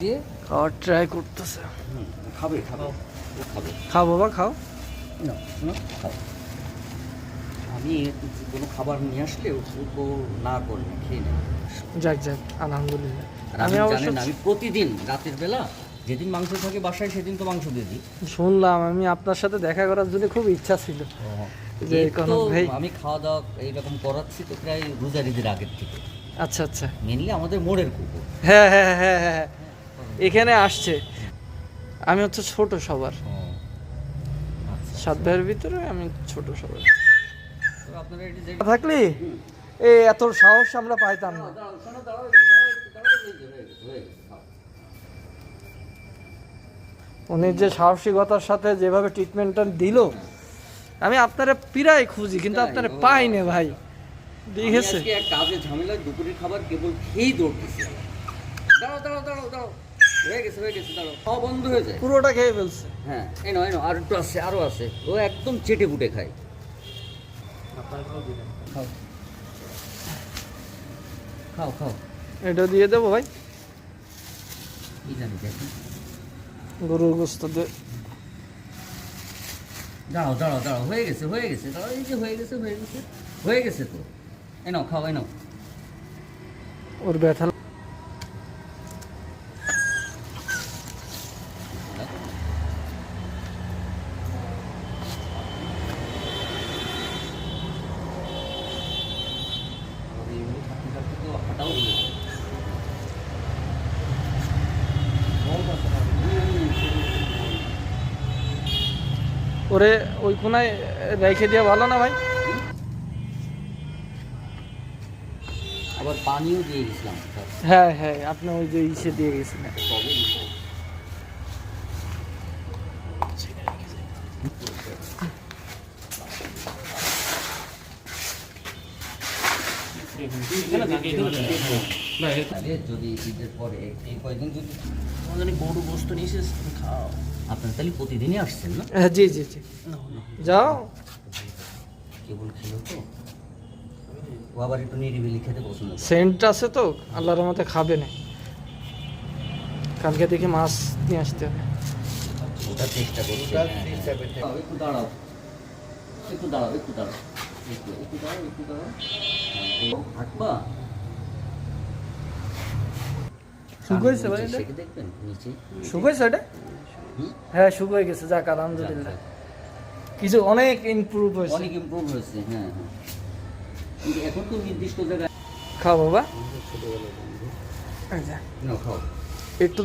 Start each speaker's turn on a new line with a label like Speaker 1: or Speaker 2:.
Speaker 1: দিয়ে
Speaker 2: খাওয়ার ট্রাই করতেছে।
Speaker 1: খাবে খাবে খাবে
Speaker 2: খাও বাবা খাও।
Speaker 1: না না খাও। আমি কোনো খাবার নিয়ে আসলে ও না করে না, খেয়ে নেয়।
Speaker 2: যাক যাক আলহামদুলিল্লাহ।
Speaker 1: আর
Speaker 2: আমি
Speaker 1: আপনি
Speaker 2: অবশ্য
Speaker 1: জানেন আমি প্রতিদিন রাতের বেলা যেদিন মাংস থাকে বাসায় সেদিন তো মাংস দিয়ে দিই।
Speaker 2: শুনলাম, আমি আপনার সাথে দেখা করার জন্য খুব ইচ্ছা ছিল যে
Speaker 1: এই
Speaker 2: কোনো
Speaker 1: তো
Speaker 2: ভাই।
Speaker 1: আমি খাওয়া দাওয়া এইরকম করাচ্ছি তো প্রায় রোজার ঈদের আগের থেকে।
Speaker 2: আচ্ছা আচ্ছা,
Speaker 1: মেনলি আমাদের মোড়ের কুকুর।
Speaker 2: হ্যাঁ হ্যাঁ হ্যাঁ হ্যাঁ এখানে আসছে। আমি হচ্ছে ছোট সবার,
Speaker 1: আচ্ছা
Speaker 2: 7 ভাইয়ের ভিতরে আমি ছোট সবার।
Speaker 1: তো আপনারা এটি যে
Speaker 2: থাকলি এই এত সাহস আমরা পাইতাম না। উনি যে সাহসিকতার সাথে যেভাবে ট্রিটমেন্টটা দিল, আমি আপনারা পিরাই খুঁজি কিন্তু আপনারা পাই না ভাই। দেখেছে
Speaker 1: আজকে এক কাজে ঝামেলা, দুপুরের খাবার কেবল খেয়েই দৌড়তেছি। দাঁড়াও দাঁড়াও দাঁড়াও দাঁড়াও, হয়ে গেছে দাঁড়াও, খাওয়া বন্ধ হয়ে যায়।
Speaker 2: পুরোটা খেয়ে ফেলছে।
Speaker 1: হ্যাঁ এনো আর একটু আছে, আরও আছে। ও একদম চেটে ফুটে খায়। খাও খাও খাও,
Speaker 2: এটা দিয়ে দেবো ভাই,
Speaker 1: কি জানি দেখেন।
Speaker 2: গরুর গোস্ত দিয়ে।
Speaker 1: দাঁড়াও দাঁড়াও দাঁড়াও, হয়ে গেছে দাঁড়াও, এই যে হয়ে গেছে তো। এনো খাও এনো।
Speaker 2: ওর ব্যথা
Speaker 1: হাঁটাও হলো।
Speaker 2: ওরে ওই কোনায় রেখে দেওয়া ভালো না ভাই?
Speaker 1: আবার পানিও দিয়ে গেছিলাম।
Speaker 2: হ্যাঁ হ্যাঁ, আপনি ওই যে ইসে দিয়ে গেছিলেন।
Speaker 1: তবে যদি ঈদের পরে এই কয়েকদিন যদি আমাদের গরু গোস্ত নিয়ে এসে খাও। আপনার তাহলে প্রতিদিনই আসছেন না?
Speaker 2: হ্যাঁ জি জি জি, যাও।
Speaker 1: কেবল খেলো তো, ও আবার একটু নিরিবিলি খেতে পছন্দ করে।
Speaker 2: সেন্ট আছে তো, আল্লাহর মতে খাবে না। কালকে দেখে মাছ নিয়ে আসতে হবে।
Speaker 1: ওটা চেষ্টা করছি। একটু দাঁড়াও একটু দাঁড়াও একটু দাঁড়াও একটু দাঁড়াও। হাঁটবা?
Speaker 2: শুকাইছে ভাই এটা?
Speaker 1: সেকে দেখবেন নিচে।
Speaker 2: শুকাইছে এটা? হ্যাঁ শুকাই গেছে, যাক আলহামদুলিল্লাহ। কিছু অনেক ইমপ্রুভ হয়েছে।
Speaker 1: অনেক ইমপ্রুভ হয়েছে, হ্যাঁ হ্যাঁ। কিন্তু এখন তো নির্দিষ্ট জায়গায়
Speaker 2: খাও বাবা,
Speaker 1: ছোটবেলা বন্ধু।
Speaker 2: এই যে,
Speaker 1: নাও খাও।
Speaker 2: একটু